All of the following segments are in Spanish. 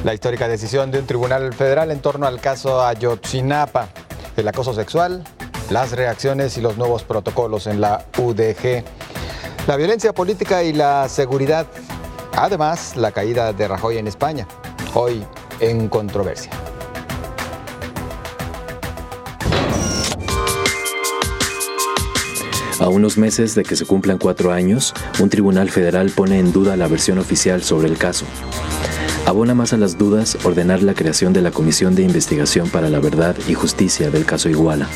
La histórica decisión de un tribunal federal en torno al caso Ayotzinapa, el acoso sexual, las reacciones y los nuevos protocolos en la UDG, la violencia política y la seguridad, además la caída de Rajoy en España, hoy en controversia. A unos meses de que se cumplan 4 años, un tribunal federal pone en duda la versión oficial sobre el caso. Abona más a las dudas ordenar la creación de la Comisión de Investigación para la Verdad y Justicia del caso Iguala.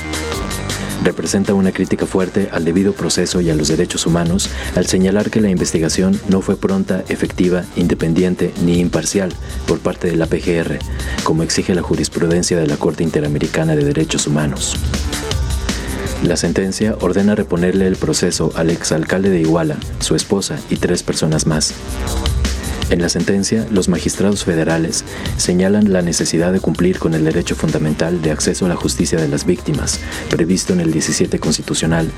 Representa una crítica fuerte al debido proceso y a los derechos humanos al señalar que la investigación no fue pronta, efectiva, independiente ni imparcial por parte de la PGR, como exige la jurisprudencia de la Corte Interamericana de Derechos Humanos. La sentencia ordena reponerle el proceso al exalcalde de Iguala, su esposa y 3 personas más. En la sentencia, los magistrados federales señalan la necesidad de cumplir con el derecho fundamental de acceso a la justicia de las víctimas, previsto en el 17 constitucional,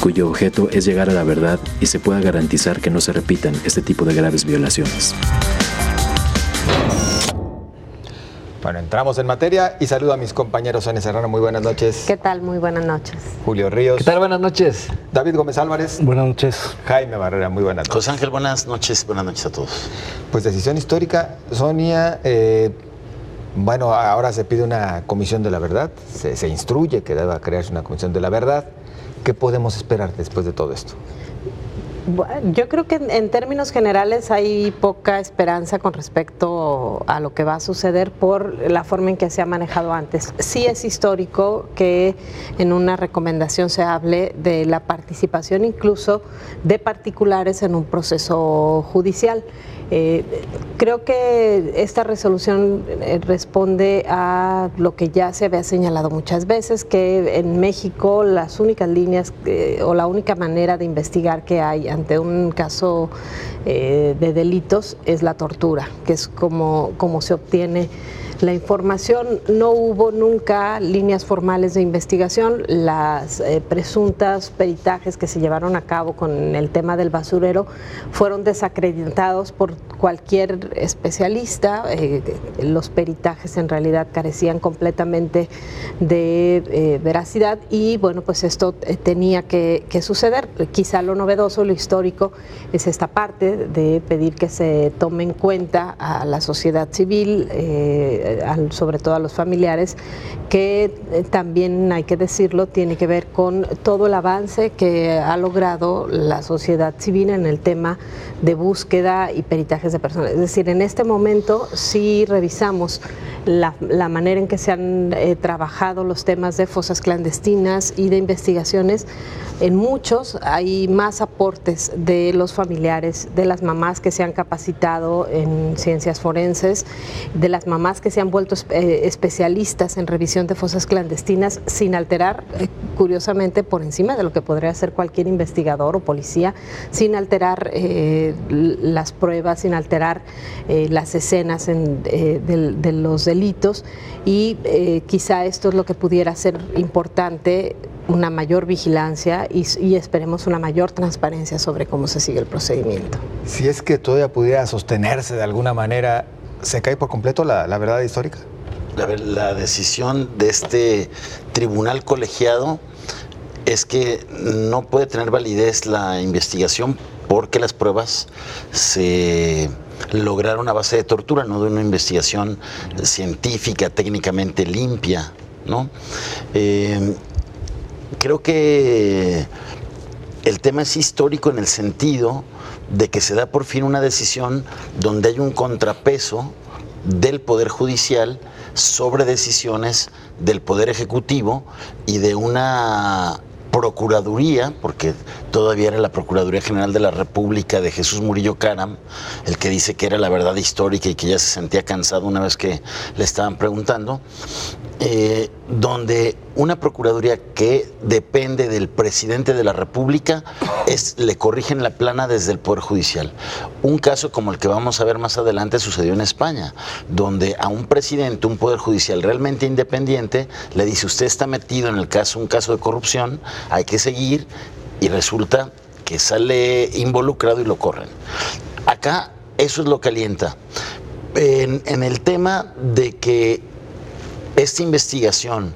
cuyo objeto es llegar a la verdad y se pueda garantizar que no se repitan este tipo de graves violaciones. Bueno, entramos en materia y saludo a mis compañeros. Sonia Serrano, muy buenas noches. ¿Qué tal? Muy buenas noches. Julio Ríos. ¿Qué tal? Buenas noches. David Gómez Álvarez. Buenas noches. Jaime Barrera, muy buenas noches. José Ángel, buenas noches a todos. Pues decisión histórica, Sonia. Bueno, ahora se pide una comisión de la verdad, se instruye que deba crearse una comisión de la verdad. ¿Qué podemos esperar después de todo esto? Yo creo que en términos generales hay poca esperanza con respecto a lo que va a suceder por la forma en que se ha manejado antes. Sí es histórico que en una recomendación se hable de la participación incluso de particulares en un proceso judicial. Creo que esta resolución responde a lo que ya se había señalado muchas veces, que en México las únicas líneas o la única manera de investigar que hay ante un caso de delitos es la tortura, que es como se obtiene la información. No hubo nunca líneas formales de investigación. Las presuntas peritajes que se llevaron a cabo con el tema del basurero fueron desacreditados por cualquier especialista. Los peritajes en realidad carecían completamente de veracidad y bueno, pues esto tenía que suceder. Quizá lo novedoso, lo histórico es esta parte de pedir que se tome en cuenta a la sociedad civil, sobre todo a los familiares, que también hay que decirlo, tiene que ver con todo el avance que ha logrado la sociedad civil en el tema de búsqueda y peritajes de personas. Es decir, en este momento, si revisamos la manera en que se han trabajado los temas de fosas clandestinas y de investigaciones, en muchos hay más aportes de los familiares, de las mamás que se han capacitado en ciencias forenses, de las mamás que se han vuelto especialistas en revisión de fosas clandestinas, sin alterar, curiosamente, por encima de lo que podría hacer cualquier investigador o policía, sin alterar las pruebas, sin alterar las escenas de los delitos, y quizá esto es lo que pudiera ser importante, una mayor vigilancia y esperemos una mayor transparencia sobre cómo se sigue el procedimiento. Si es que todavía pudiera sostenerse de alguna manera, ¿se cae por completo la verdad histórica? La decisión de este tribunal colegiado es que no puede tener validez la investigación porque las pruebas se lograron a base de tortura, no de una investigación científica, técnicamente limpia, ¿no? Creo que el tema es histórico en el sentido de que se da por fin una decisión donde hay un contrapeso del Poder Judicial sobre decisiones del Poder Ejecutivo y de una Procuraduría, porque todavía era la Procuraduría General de la República de Jesús Murillo Caram, el que dice que era la verdad histórica y que ya se sentía cansado una vez que le estaban preguntando, donde una Procuraduría que depende del presidente de la República le corrigen la plana desde el Poder Judicial. Un caso como el que vamos a ver más adelante sucedió en España, donde a un presidente, un Poder Judicial realmente independiente, le dice: usted está metido en un caso de corrupción, hay que seguir, y resulta que sale involucrado y lo corren. Acá eso es lo que alienta. en el tema de que esta investigación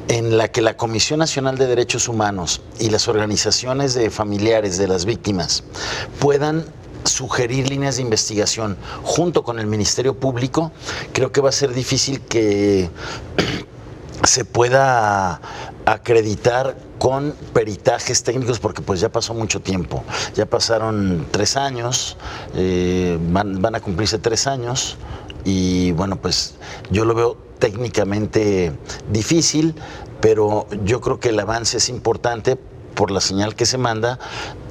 en la que la Comisión Nacional de Derechos Humanos y las organizaciones de familiares de las víctimas puedan sugerir líneas de investigación junto con el Ministerio Público, creo que va a ser difícil que se pueda acreditar con peritajes técnicos, porque pues ya pasó mucho tiempo, ya pasaron 3 años, van a cumplirse 3 años y bueno, pues yo lo veo técnicamente difícil, pero yo creo que el avance es importante por la señal que se manda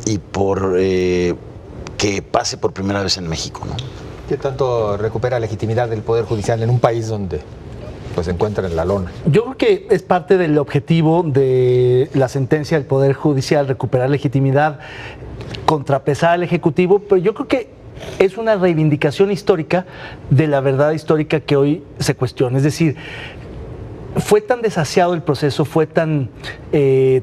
y por que pase por primera vez en México, ¿no? ¿Qué tanto recupera legitimidad del Poder Judicial en un país donde pues se encuentra en la lona? Yo creo que es parte del objetivo de la sentencia del Poder Judicial, recuperar legitimidad, contrapesar al Ejecutivo, pero yo creo que es una reivindicación histórica de la verdad histórica que hoy se cuestiona. Es decir, fue tan desasiado el proceso, fue tan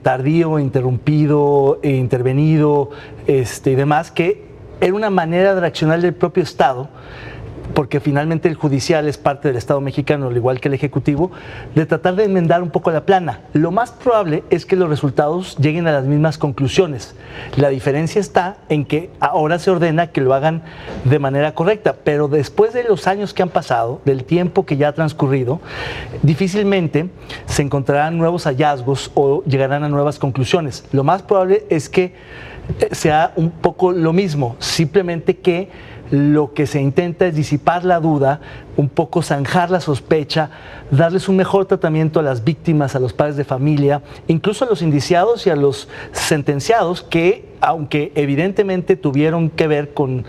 tardío, interrumpido, intervenido y demás, que era una manera de reaccionar del propio Estado, porque finalmente el judicial es parte del Estado mexicano, al igual que el Ejecutivo, de tratar de enmendar un poco la plana. Lo más probable es que los resultados lleguen a las mismas conclusiones. La diferencia está en que ahora se ordena que lo hagan de manera correcta, pero después de los años que han pasado, del tiempo que ya ha transcurrido, difícilmente se encontrarán nuevos hallazgos o llegarán a nuevas conclusiones. Lo más probable es que sea un poco lo mismo, simplemente que lo que se intenta es disipar la duda, un poco zanjar la sospecha, darles un mejor tratamiento a las víctimas, a los padres de familia, incluso a los indiciados y a los sentenciados que, aunque evidentemente tuvieron que ver con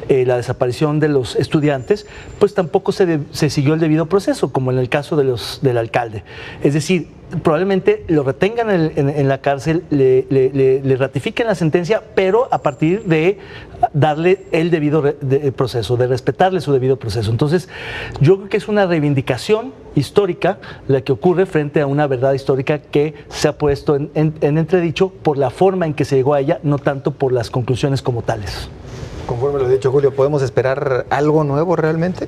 la desaparición de los estudiantes, pues tampoco se siguió el debido proceso, como en el caso del alcalde. Es decir, probablemente lo retengan en la cárcel, le ratifiquen la sentencia, pero a partir de darle el debido proceso, de respetarle su debido proceso. Entonces, yo creo que es una reivindicación histórica la que ocurre frente a una verdad histórica que se ha puesto en entredicho por la forma en que se llegó a ella, no tanto por las conclusiones como tales. Conforme lo dicho, Julio, ¿podemos esperar algo nuevo realmente?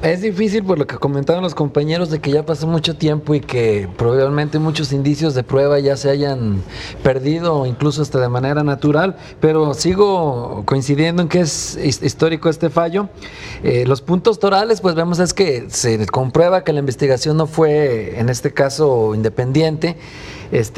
Es difícil por lo que comentaban los compañeros de que ya pasó mucho tiempo y que probablemente muchos indicios de prueba ya se hayan perdido, incluso hasta de manera natural, pero sigo coincidiendo en que es histórico este fallo. Los puntos torales, pues vemos es que se comprueba que la investigación no fue, en este caso, independiente,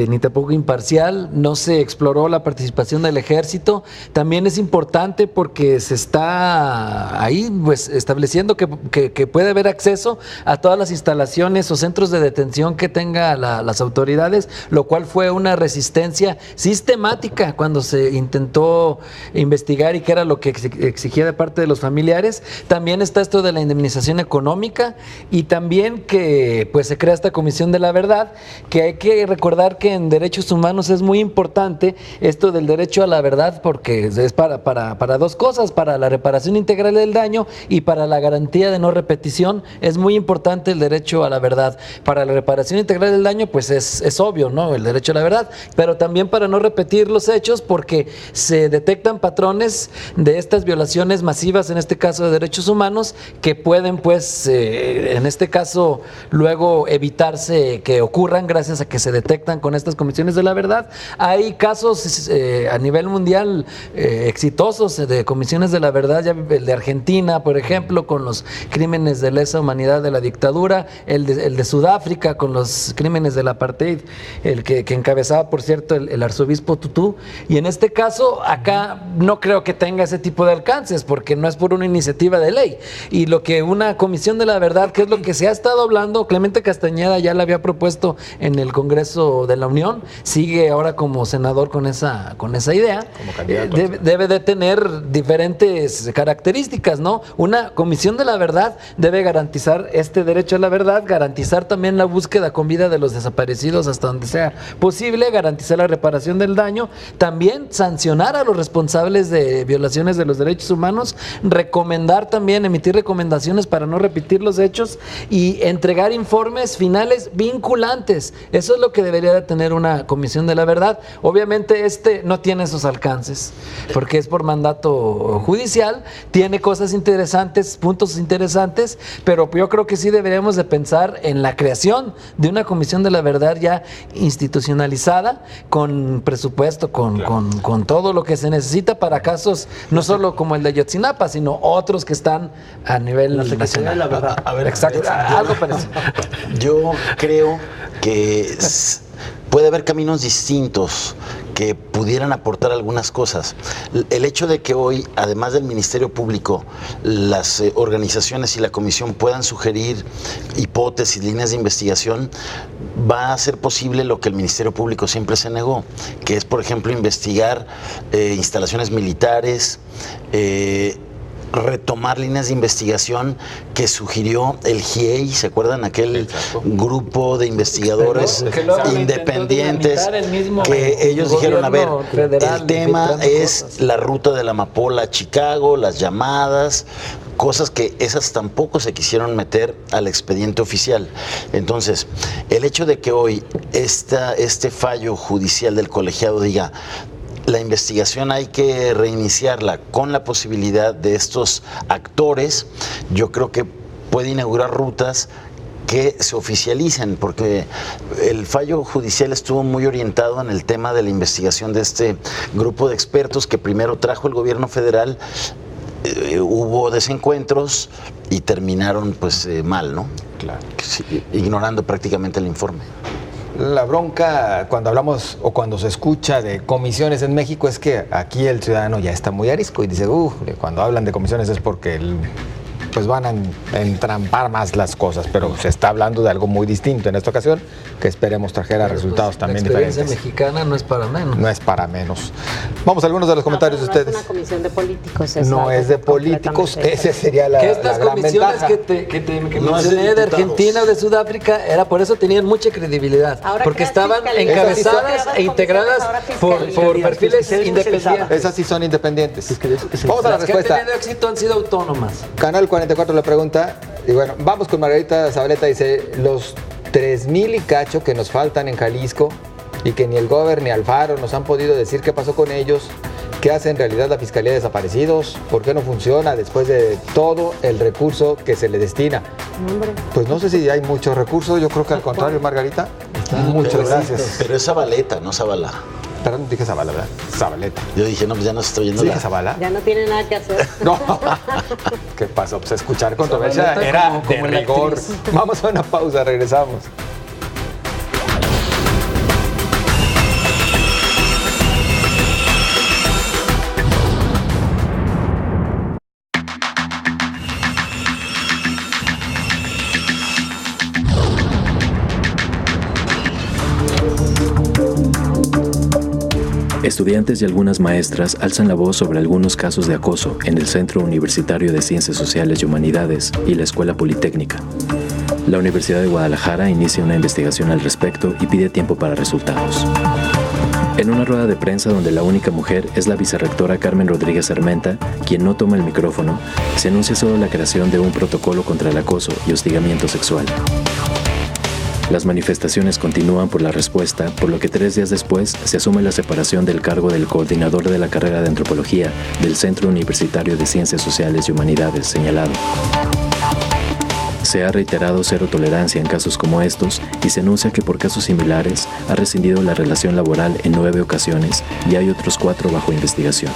ni tampoco imparcial, no se exploró la participación del ejército. También es importante porque se está ahí pues estableciendo que puede haber acceso a todas las instalaciones o centros de detención que tenga las autoridades, lo cual fue una resistencia sistemática cuando se intentó investigar y que era lo que exigía de parte de los familiares. También está esto de la indemnización económica y también que pues se crea esta Comisión de la Verdad, que hay que recordar que en derechos humanos es muy importante esto del derecho a la verdad, porque es para dos cosas: para la reparación integral del daño y para la garantía de no repetición. Es muy importante el derecho a la verdad. Para la reparación integral del daño, pues es obvio, ¿no?, el derecho a la verdad, pero también para no repetir los hechos, porque se detectan patrones de estas violaciones masivas, en este caso de derechos humanos, que pueden, pues, en este caso, luego evitarse que ocurran gracias a que se detectan con estas comisiones de la verdad. Hay casos a nivel mundial exitosos de comisiones de la verdad, ya el de Argentina, por ejemplo, con los crímenes de lesa humanidad de la dictadura, el de Sudáfrica con los crímenes del apartheid, el que encabezaba, por cierto, el arzobispo Tutu. Y en este caso, acá no creo que tenga ese tipo de alcances, porque no es por una iniciativa de ley. Y lo que una comisión de la verdad, que es lo que se ha estado hablando, Clemente Castañeda ya la había propuesto en el Congreso de la Unión, sigue ahora como senador con esa idea. Como candidato. Debe de tener diferentes características, ¿no? Una comisión de la verdad debe garantizar este derecho a la verdad, garantizar también la búsqueda con vida de los desaparecidos hasta donde sea posible, garantizar la reparación del daño, también sancionar a los responsables de violaciones de los derechos humanos, recomendar también, emitir recomendaciones para no repetir los hechos y entregar informes finales vinculantes. Eso es lo que debería debería de tener una comisión de la verdad. Obviamente no tiene esos alcances, porque es por mandato judicial, tiene cosas interesantes, puntos interesantes, pero yo creo que sí deberíamos de pensar en la creación de una comisión de la verdad ya institucionalizada, con presupuesto, con todo lo que se necesita para casos no solo como el de Ayotzinapa, sino otros que están a nivel nacional. La verdad. A ver, Exacto, algo parecido. Yo creo que puede haber caminos distintos que pudieran aportar algunas cosas. El hecho de que hoy, además del Ministerio Público, las organizaciones y la comisión puedan sugerir hipótesis, líneas de investigación, va a hacer posible lo que el Ministerio Público siempre se negó, que es, por ejemplo, investigar instalaciones militares, retomar líneas de investigación que sugirió el GIEI, ¿se acuerdan? Aquel grupo de investigadores independientes que ellos dijeron, a ver, el tema es la ruta de la amapola a Chicago, las llamadas, cosas que esas tampoco se quisieron meter al expediente oficial. Entonces, el hecho de que hoy este fallo judicial del colegiado diga la investigación hay que reiniciarla con la posibilidad de estos actores, yo creo que puede inaugurar rutas que se oficialicen, porque el fallo judicial estuvo muy orientado en el tema de la investigación de este grupo de expertos que primero trajo el gobierno federal, hubo desencuentros y terminaron pues mal, ¿no? Claro. Sí, ignorando prácticamente el informe. La bronca cuando hablamos o cuando se escucha de comisiones en México es que aquí el ciudadano ya está muy arisco y dice, cuando hablan de comisiones es porque pues van a entrampar más las cosas, pero se está hablando de algo muy distinto en esta ocasión, que esperemos trajera resultados también diferentes. La experiencia mexicana no es para menos. No es para menos. Vamos a algunos de los comentarios de ustedes. No es una comisión de políticos. No es de políticos, ese sería la que estas gran comisiones ventaja. que No es mencioné de diputados. Argentina o de Sudáfrica, era por eso tenían mucha credibilidad, Ahora porque creas estaban fiscalía. encabezadas e integradas Ahora por fiscalía. perfiles independientes. Esas sí son independientes. Vamos a la Las que han respuesta. tenido éxito han sido autónomas. Canal 44 le pregunta, y bueno, vamos con Margarita Zabaleta, dice, los 3,000 y cacho que nos faltan en Jalisco y que ni el Gober ni Alfaro nos han podido decir qué pasó con ellos, qué hace en realidad la Fiscalía de Desaparecidos, por qué no funciona después de todo el recurso que se le destina. Hombre. Pues no sé si hay mucho recurso, yo creo que al contrario, Margarita. Muchas gracias. Pero es Zabaleta, no Zavala. Perdón, dije Zavala, ¿verdad? Zabaleta. Yo dije, no, pues ya no se está oyendo ¿Sí la... dije Zavala? Ya no tiene nada que hacer. No. ¿Qué pasó? Pues escuchar controversia Zabaleta era como de la rigor. actriz. Vamos a una pausa, regresamos. Estudiantes y algunas maestras alzan la voz sobre algunos casos de acoso en el Centro Universitario de Ciencias Sociales y Humanidades y la Escuela Politécnica. La Universidad de Guadalajara inicia una investigación al respecto y pide tiempo para resultados. En una rueda de prensa donde la única mujer es la vicerrectora Carmen Rodríguez Armenta, quien no toma el micrófono, se anuncia solo la creación de un protocolo contra el acoso y hostigamiento sexual. Las manifestaciones continúan por la respuesta, por lo que 3 días después se asume la separación del cargo del coordinador de la carrera de Antropología del Centro Universitario de Ciencias Sociales y Humanidades señalado. Se ha reiterado cero tolerancia en casos como estos y se anuncia que por casos similares ha rescindido la relación laboral en 9 ocasiones y hay otros 4 bajo investigación.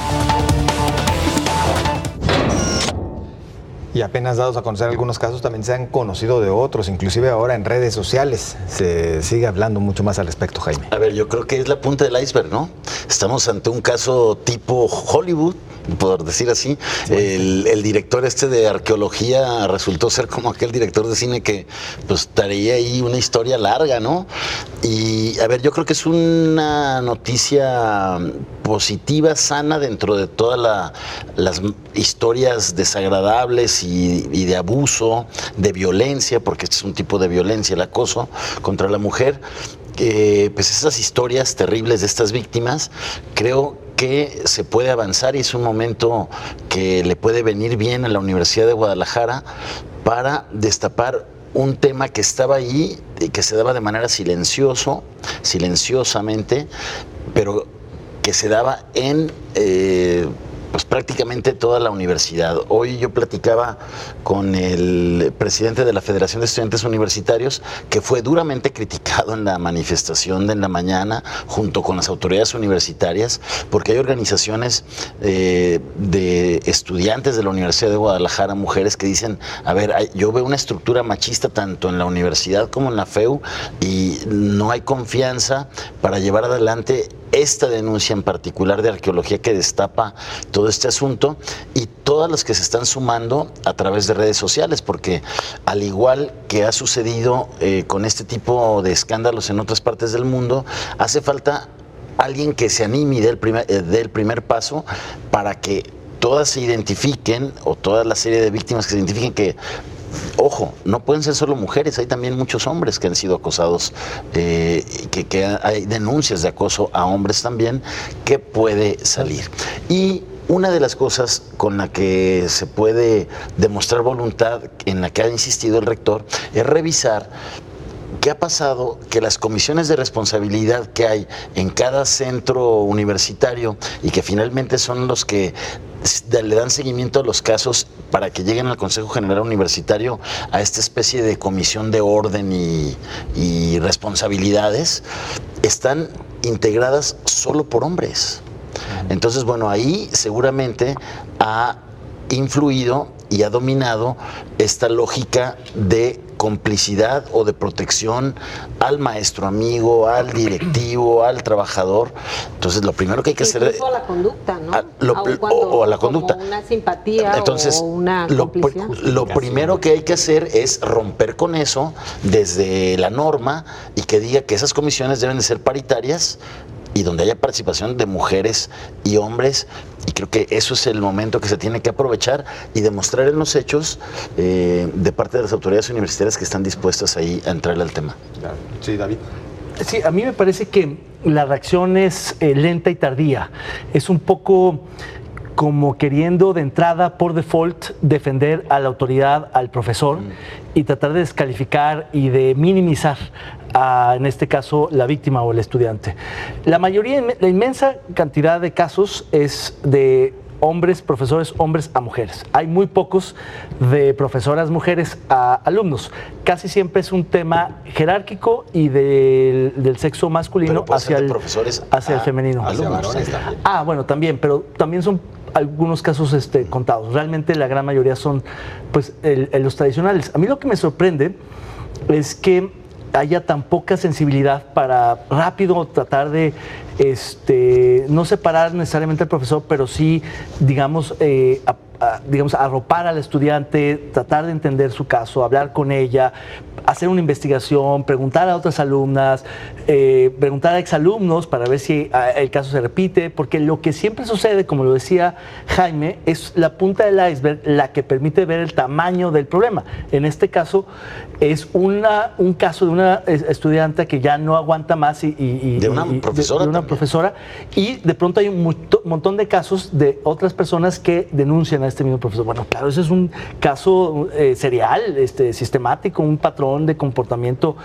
Y apenas dados a conocer algunos casos, también se han conocido de otros, inclusive ahora en redes sociales. Se sigue hablando mucho más al respecto, Jaime. A ver, yo creo que es la punta del iceberg, ¿no? Estamos ante un caso tipo Hollywood, por decir así. El director de arqueología resultó ser como aquel director de cine que pues traía ahí una historia larga, ¿no? Y a ver, yo creo que es una noticia positiva, sana dentro de todas las historias desagradables y de abuso, de violencia, porque este es un tipo de violencia, el acoso contra la mujer. Pues esas historias terribles de estas víctimas, creo que se puede avanzar y es un momento que le puede venir bien a la Universidad de Guadalajara para destapar un tema que estaba ahí y que se daba de manera silenciosamente, pero que se daba en pues prácticamente toda la universidad. Hoy yo platicaba con el presidente de la Federación de Estudiantes Universitarios, que fue duramente criticado en la manifestación de en la mañana, junto con las autoridades universitarias, porque hay organizaciones de estudiantes de la Universidad de Guadalajara, mujeres, que dicen, a ver, yo veo una estructura machista tanto en la universidad como en la FEU, y no hay confianza para llevar adelante esta denuncia en particular de arqueología que destapa todo este asunto, y todas las que se están sumando a través de redes sociales, porque al igual que ha sucedido con este tipo de escándalos en otras partes del mundo, hace falta alguien que se anime y dé el primer paso para que todas se identifiquen, o toda la serie de víctimas que se identifiquen, que ojo, no pueden ser solo mujeres, hay también muchos hombres que han sido acosados, que hay denuncias de acoso a hombres también, que puede salir. Y una de las cosas con la que se puede demostrar voluntad, en la que ha insistido el rector, es revisar qué ha pasado, que las comisiones de responsabilidad que hay en cada centro universitario, y que finalmente son los que le dan seguimiento a los casos para que lleguen al Consejo General Universitario, a esta especie de comisión de orden y responsabilidades, están integradas solo por hombres. Entonces, bueno, ahí seguramente ha influido y ha dominado esta lógica de complicidad o de protección al maestro amigo, al directivo, al trabajador. Entonces, lo primero que hay que hacer es a la conducta, ¿no? O a la conducta. Como una simpatía. Entonces, o una complicidad. Lo primero que hay que hacer es romper con eso desde la norma, y que diga que esas comisiones deben de ser paritarias y donde haya participación de mujeres y hombres. Y creo que eso es el momento que se tiene que aprovechar y demostrar en los hechos de parte de las autoridades universitarias que están dispuestas ahí a entrarle al tema. Sí, David. Sí, a mí me parece que la reacción es lenta y tardía. Es un poco como queriendo de entrada, por default, defender a la autoridad, al profesor, y tratar de descalificar y de minimizar en este caso, la víctima o el estudiante. La inmensa cantidad de casos es de hombres, profesores, hombres a mujeres. Hay muy pocos de profesoras mujeres a alumnos. Casi siempre es un tema jerárquico y del sexo masculino hacia el femenino. Hacia varones también. Bueno, también, pero también son algunos casos contados. Realmente la gran mayoría son pues los tradicionales. A mí lo que me sorprende es que haya tan poca sensibilidad para rápido tratar de no separar necesariamente al profesor, pero sí, digamos, arropar al estudiante, tratar de entender su caso, hablar con ella, hacer una investigación, preguntar a otras alumnas, preguntar a exalumnos para ver si el caso se repite, porque lo que siempre sucede, como lo decía Jaime, es la punta del iceberg la que permite ver el tamaño del problema. En este caso es un caso de una estudiante que ya no aguanta más de una profesora, y de pronto hay un montón de casos de otras personas que denuncian a este mismo profesor. Bueno, claro, ese es un caso serial, sistemático, un patrón de comportamiento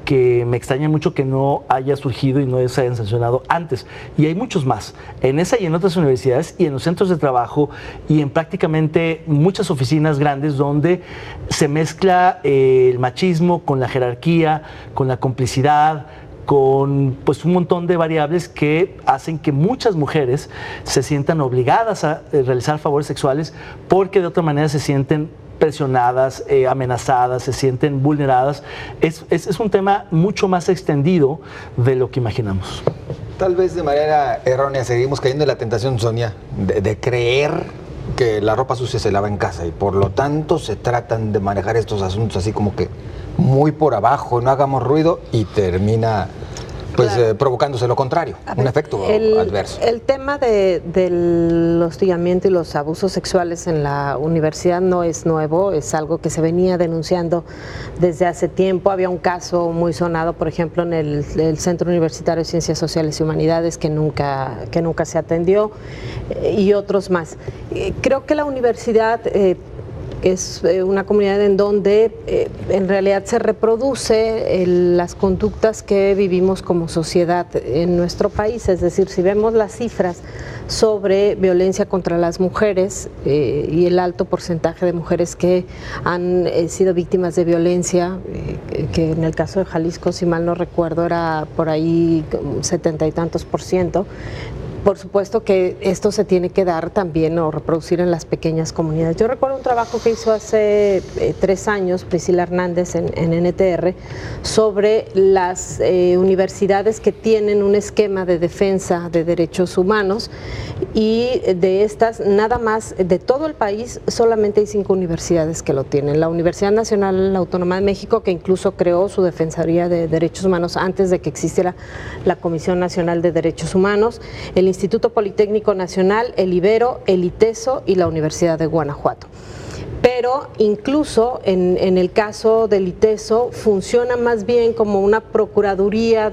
que me extraña mucho que no haya surgido y no se hayan sancionado antes. Y hay muchos más, en esa y en otras universidades y en los centros de trabajo y en prácticamente muchas oficinas grandes donde se mezcla el machismo con la jerarquía, con la complicidad, con pues un montón de variables que hacen que muchas mujeres se sientan obligadas a realizar favores sexuales porque de otra manera se sienten presionadas, amenazadas, se sienten vulneradas. Es un tema mucho más extendido de lo que imaginamos. Tal vez de manera errónea seguimos cayendo en la tentación, Sonia, de creer que la ropa sucia se lava en casa y por lo tanto se tratan de manejar estos asuntos así como que muy por abajo, no hagamos ruido, y termina pues claro, provocándose lo contrario, un efecto adverso. El tema del hostigamiento y los abusos sexuales en la universidad no es nuevo, es algo que se venía denunciando desde hace tiempo. Había un caso muy sonado, por ejemplo, en el Centro Universitario de Ciencias Sociales y Humanidades que nunca se atendió, y otros más. Creo que la universidad es una comunidad en donde en realidad se reproduce las conductas que vivimos como sociedad en nuestro país. Es decir, si vemos las cifras sobre violencia contra las mujeres y el alto porcentaje de mujeres que han sido víctimas de violencia, que en el caso de Jalisco, si mal no recuerdo, era por ahí 70 y tantos %. Por supuesto que esto se tiene que dar también o reproducir en las pequeñas comunidades. Yo recuerdo un trabajo que hizo hace 3 años Priscila Hernández en NTR sobre las universidades que tienen un esquema de defensa de derechos humanos, y de estas, nada más, de todo el país, solamente hay 5 universidades que lo tienen. La Universidad Nacional Autónoma de México, que incluso creó su Defensoría de Derechos Humanos antes de que existiera la Comisión Nacional de Derechos Humanos, el Instituto Politécnico Nacional, el Ibero, el ITESO y la Universidad de Guanajuato. Pero incluso en el caso del ITESO funciona más bien como una procuraduría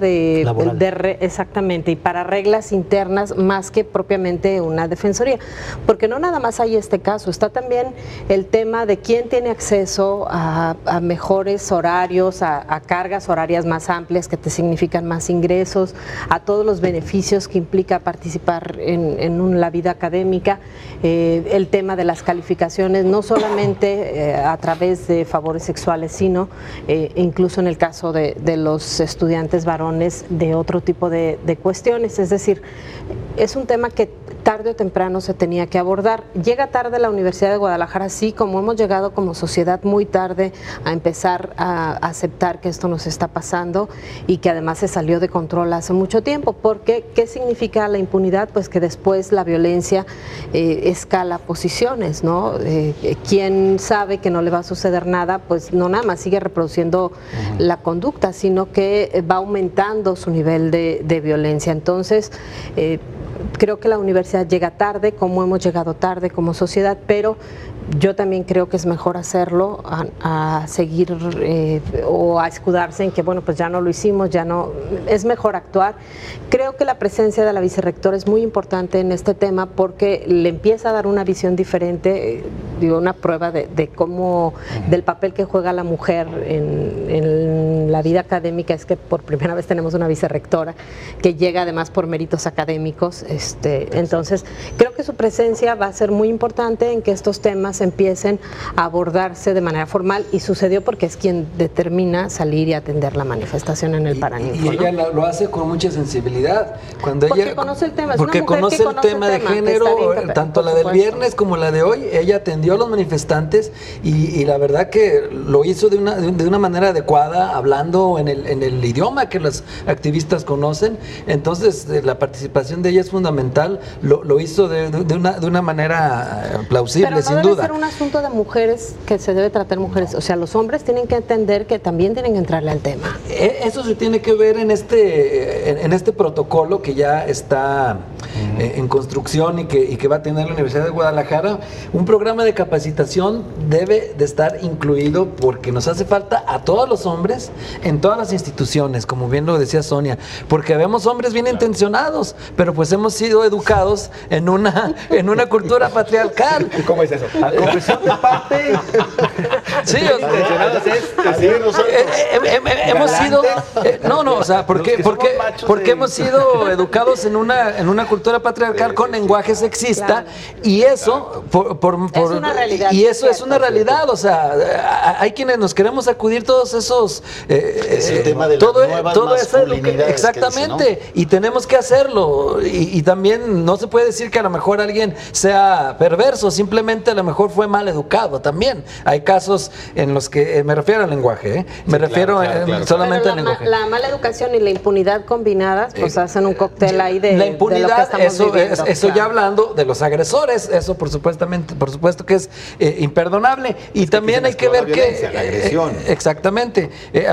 exactamente, y para reglas internas más que propiamente una defensoría, porque no nada más hay este caso, está también el tema de quién tiene acceso a mejores horarios, a cargas horarias más amplias que te significan más ingresos, a todos los beneficios que implica participar en la vida académica, el tema de las calificaciones, no solamente a través de favores sexuales, sino incluso en el caso de los estudiantes varones, de otro tipo de cuestiones. Es decir, es un tema que tarde o temprano se tenía que abordar. Llega tarde la Universidad de Guadalajara, sí, como hemos llegado como sociedad muy tarde a empezar a aceptar que esto nos está pasando y que además se salió de control hace mucho tiempo, porque ¿qué significa la impunidad? Pues que después la violencia escala posiciones, ¿no? Quien sabe que no le va a suceder nada, pues no nada más sigue reproduciendo la conducta, sino que va aumentando su nivel de violencia. Entonces, creo que la universidad llega tarde, como hemos llegado tarde como sociedad, pero yo también creo que es mejor hacerlo a seguir o a escudarse en que, bueno, pues ya no lo hicimos, ya no, es mejor actuar. Creo que la presencia de la vicerrectora es muy importante en este tema porque le empieza a dar una visión diferente, digo, una prueba de cómo, del papel que juega la mujer en la vida académica. Es que por primera vez tenemos una vicerrectora que llega además por méritos académicos. Entonces, creo que su presencia va a ser muy importante en que estos temas empiecen a abordarse de manera formal, y sucedió porque es quien determina salir y atender la manifestación en el Paraninfo. Y ella lo hace con mucha sensibilidad. Cuando porque ella conoce el tema, porque conoce el tema de género, tanto la del viernes como la de hoy. Ella atendió a los manifestantes y la verdad que lo hizo de una manera adecuada, hablando en el idioma que los activistas conocen. Entonces la participación de ella es fundamental. Lo hizo de una manera plausible, pero no sin debe duda. ser un asunto de mujeres que se debe tratar mujeres. O sea, los hombres tienen que entender que también tienen que entrarle al tema. Eso se tiene que ver en este protocolo que ya está en construcción y que va a tener la Universidad de Guadalajara. Un programa de capacitación debe de estar incluido porque nos hace falta a todos los hombres en todas las instituciones, como bien lo decía Sonia, porque vemos hombres bien intencionados, pero pues hemos sido educados en una cultura patriarcal. ¿Cómo es eso? A confesión de parte. Sí, hemos sido o sea, porque hemos sido educados en una cultura patriarcal con lenguaje sexista, y eso es una realidad, y eso es una realidad. O sea, hay quienes nos queremos acudir todos esos es el tema de las nuevas masculinidades, exactamente, que dice, ¿no? Y tenemos que hacerlo, y también no se puede decir que a lo mejor alguien sea perverso, simplemente a lo mejor fue mal educado también. Hay casos en los que me refiero al lenguaje, solamente al lenguaje. La mala educación y la impunidad combinadas, pues hacen un cóctel ahí de la impunidad, de lo que estamos viviendo, eso ya hablando de los agresores, eso por supuesto que es imperdonable, y también hay que ver que la agresión. Exactamente.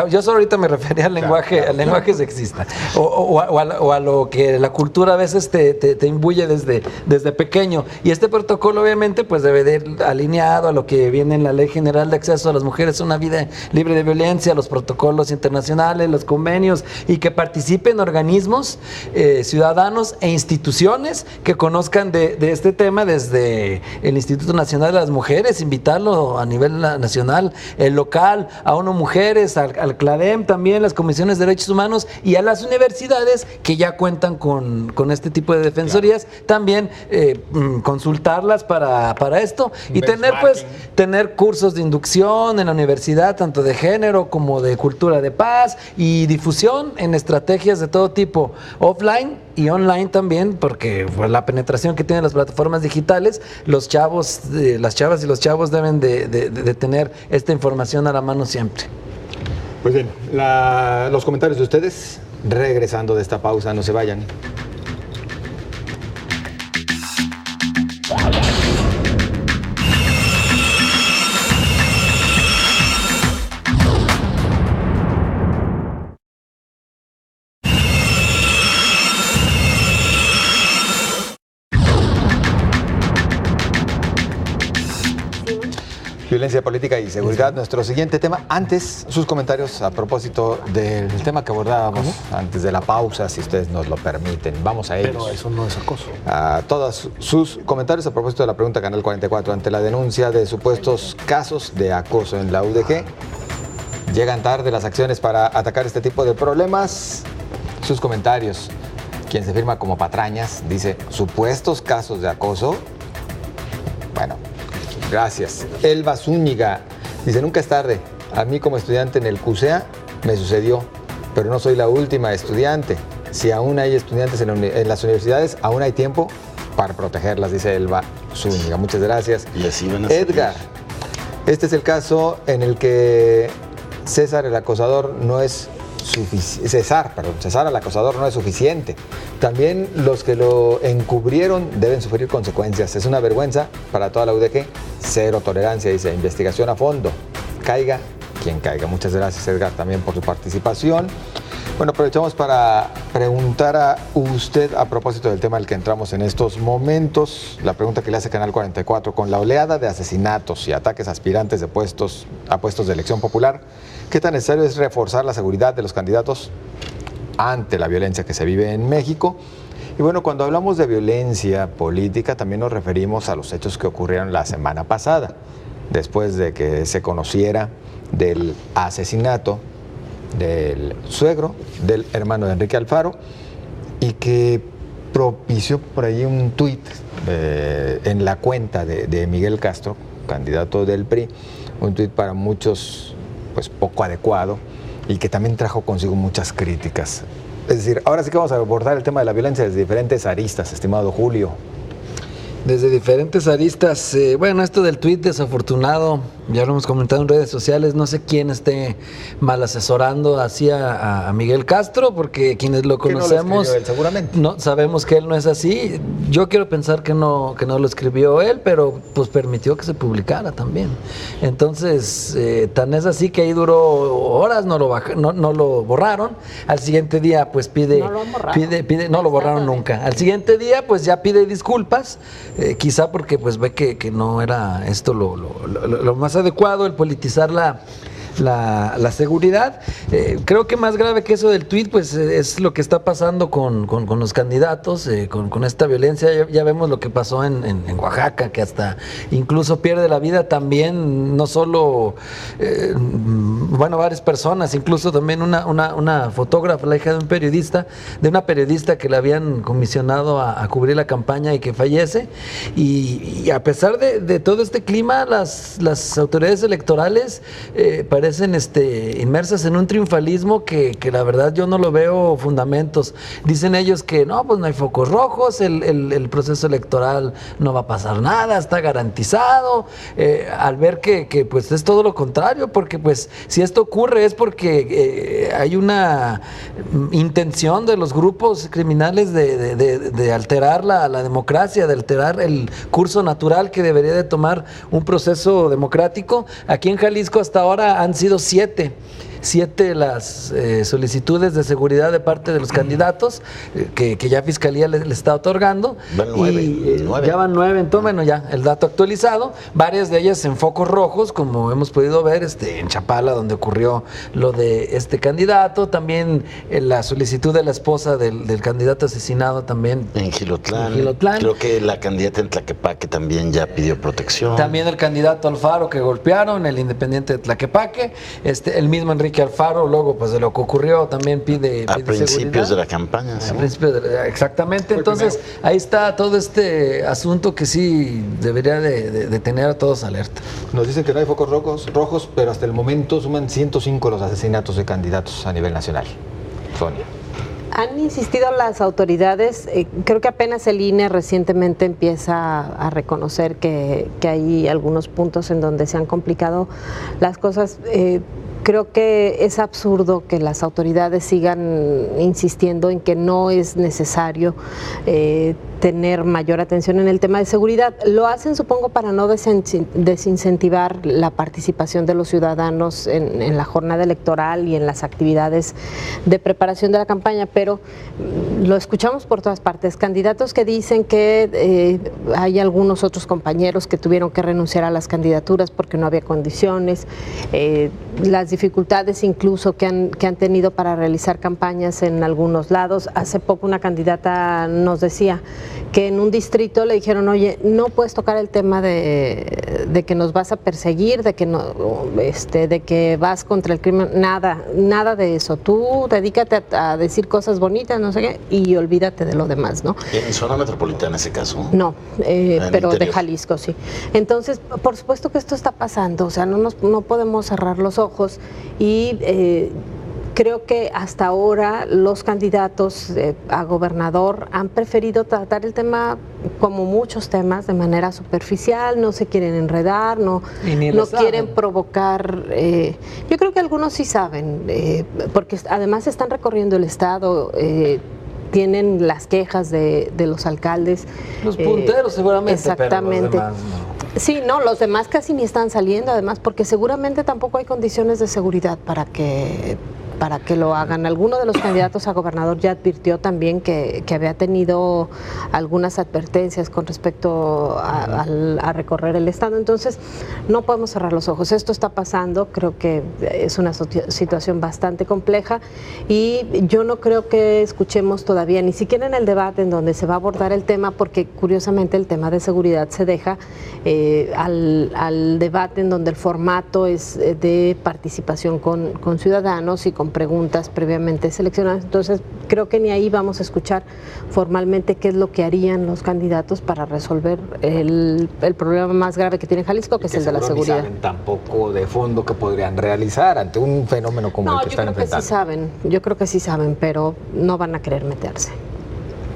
Yo solo ahorita me refería al lenguaje sexista o a lo que la cultura a veces te te imbuye desde pequeño. Y este protocolo obviamente pues debe de ir alineado a lo que viene en la Ley General de Acceso a las Mujeres a una vida libre de violencia, los protocolos internacionales, los convenios, y que participen organismos ciudadanos e instituciones que conozcan de este tema, desde el Instituto Nacional de las Mujeres, invitarlo a nivel nacional, el local, a ONU Mujeres, al CLADEM también, las comisiones de derechos humanos, y a las universidades que ya cuentan con este tipo de defensorías, también consultarlas para esto, y tener cursos de inducción en la universidad, tanto de género como de cultura de paz, y difusión en estrategias de todo tipo, offline y online también, porque pues, la penetración que tienen las plataformas digitales, los chavos, las chavas y los chavos deben de tener esta información a la mano siempre. Pues bien, los comentarios de ustedes, regresando de esta pausa, no se vayan. Violencia política y seguridad, nuestro siguiente tema. Antes, sus comentarios a propósito del tema que abordábamos antes de la pausa, si ustedes nos lo permiten. Vamos a ellos. Pero eso no es acoso. A todos sus comentarios a propósito de la pregunta Canal 44. Ante la denuncia de supuestos casos de acoso en la UDG, ¿llegan tarde las acciones para atacar este tipo de problemas? Sus comentarios. Quien se firma como Patrañas dice, ¿supuestos casos de acoso? Bueno, gracias. Elba Zúñiga dice, nunca es tarde. A mí como estudiante en el CUSEA me sucedió, pero no soy la última estudiante. Si aún hay estudiantes en las universidades, aún hay tiempo para protegerlas, dice Elba Zúñiga. Muchas gracias. Y así van a Edgar, este es el caso en el que César el acosador no es suficiente. César el acosador no es suficiente. También los que lo encubrieron deben sufrir consecuencias. Es una vergüenza para toda la UDG. Cero tolerancia, dice, investigación a fondo. Caiga quien caiga. Muchas gracias, Edgar, también por su participación. Bueno, aprovechamos para preguntar a usted a propósito del tema al que entramos en estos momentos. La pregunta que le hace Canal 44, con la oleada de asesinatos y ataques a aspirantes a puestos de elección popular, ¿qué tan necesario es reforzar la seguridad de los candidatos ante la violencia que se vive en México? Y bueno, cuando hablamos de violencia política, también nos referimos a los hechos que ocurrieron la semana pasada, después de que se conociera del asesinato del suegro del hermano de Enrique Alfaro, y que propició por ahí un tuit en la cuenta de Miguel Castro, candidato del PRI, un tuit para muchos pues poco adecuado, y que también trajo consigo muchas críticas. Es decir, ahora sí que vamos a abordar el tema de la violencia desde diferentes aristas, estimado Julio. Desde diferentes aristas. Bueno, esto del tuit desafortunado, ya lo hemos comentado en redes sociales, no sé quién esté mal asesorando así a Miguel Castro, porque quienes lo conocemos, no lo escribió él, seguramente. No, sabemos que él no es así. Yo quiero pensar que no lo escribió él, pero pues permitió que se publicara también. Entonces, tan es así que ahí duró horas, no lo borraron. Al siguiente día, pues pide... No lo han borrado. No lo borraron nunca. Al siguiente día, pues ya pide disculpas. Quizá porque pues ve que no era esto lo más adecuado, el politizar la seguridad. Creo que más grave que eso del tuit, pues es lo que está pasando con los candidatos, con esta violencia. Ya vemos lo que pasó en Oaxaca, que hasta incluso pierde la vida también, no solo, varias personas, incluso también una fotógrafa, la hija de una periodista que le habían comisionado a cubrir la campaña y que fallece. Y a pesar de todo este clima, las autoridades electorales parecen inmersas en un triunfalismo que la verdad yo no lo veo fundamentos. Dicen ellos que no, pues no hay focos rojos, el proceso electoral no va a pasar nada, está garantizado, al ver que pues es todo lo contrario, porque pues si esto ocurre es porque hay una intención de los grupos criminales de alterar la democracia, de alterar el curso natural que debería de tomar un proceso democrático. Aquí en Jalisco hasta ahora han sido 7 7 las solicitudes de seguridad de parte de los candidatos que ya Fiscalía les está otorgando. Van 9, y, 9. Ya van 9, entonces bueno, ya el dato actualizado, varias de ellas en focos rojos, como hemos podido ver en Chapala, donde ocurrió lo de este candidato, también la solicitud de la esposa del candidato asesinado también. En Jilotlán. Creo que la candidata en Tlaquepaque también ya pidió protección. También el candidato Alfaro que golpearon, el independiente de Tlaquepaque, el mismo Enrique Alfaro, luego pues de lo que ocurrió también pide a principios seguridad. De la campaña. ¿Sí? A principios exactamente. Entonces ahí está todo este asunto que sí debería de tener a todos alerta. Nos dicen que no hay focos rojos, pero hasta el momento suman 105 los asesinatos de candidatos a nivel nacional. Sonia. Han insistido las autoridades, creo que apenas el INE recientemente empieza a reconocer que hay algunos puntos en donde se han complicado las cosas. Creo que es absurdo que las autoridades sigan insistiendo en que no es necesario tener mayor atención en el tema de seguridad. Lo hacen, supongo, para no desincentivar la participación de los ciudadanos en la jornada electoral y en las actividades de preparación de la campaña, pero lo escuchamos por todas partes. Candidatos que dicen que hay algunos otros compañeros que tuvieron que renunciar a las candidaturas porque no había condiciones, las dificultades incluso que han tenido para realizar campañas en algunos lados. Hace poco una candidata nos decía que en un distrito le dijeron, oye, no puedes tocar el tema de que nos vas a perseguir, de que vas contra el crimen, nada de eso. Tú dedícate a decir cosas bonitas, no sé qué, y olvídate de lo demás, ¿no? ¿En zona metropolitana ese caso? No, pero interior. De Jalisco, sí. Entonces, por supuesto que esto está pasando, o sea, no podemos cerrar los ojos y creo que hasta ahora los candidatos a gobernador han preferido tratar el tema, como muchos temas, de manera superficial, no se quieren enredar, no quieren provocar. Yo creo que algunos sí saben, porque además están recorriendo el estado. Tienen las quejas de los alcaldes. Los punteros seguramente, exactamente. Pero los demás no. Sí, no, los demás casi ni están saliendo, además, porque seguramente tampoco hay condiciones de seguridad para que lo hagan. Alguno de los candidatos a gobernador ya advirtió también que había tenido algunas advertencias con respecto a recorrer el estado. Entonces, no podemos cerrar los ojos. Esto está pasando, creo que es una situación bastante compleja y yo no creo que escuchemos todavía, ni siquiera en el debate en donde se va a abordar el tema, porque curiosamente el tema de seguridad se deja al debate en donde el formato es de participación con ciudadanos y con preguntas previamente seleccionadas. Entonces, creo que ni ahí vamos a escuchar formalmente qué es lo que harían los candidatos para resolver el problema más grave que tiene Jalisco, que es el de la seguridad. No saben tampoco de fondo que podrían realizar ante un fenómeno como el que están enfrentando. Yo creo que sí saben, pero no van a querer meterse.